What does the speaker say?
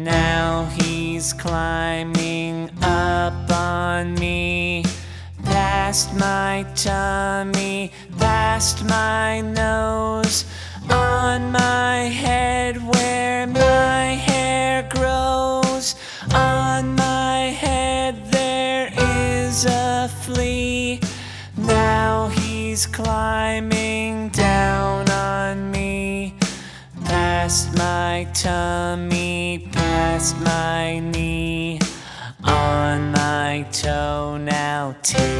Now he's climbing up on me, past my tummy, past my nose, on my head where my hair grows. On my head there is a flea. Now he's climbing down on me, past my tummy, past my knee, on my toe. Now take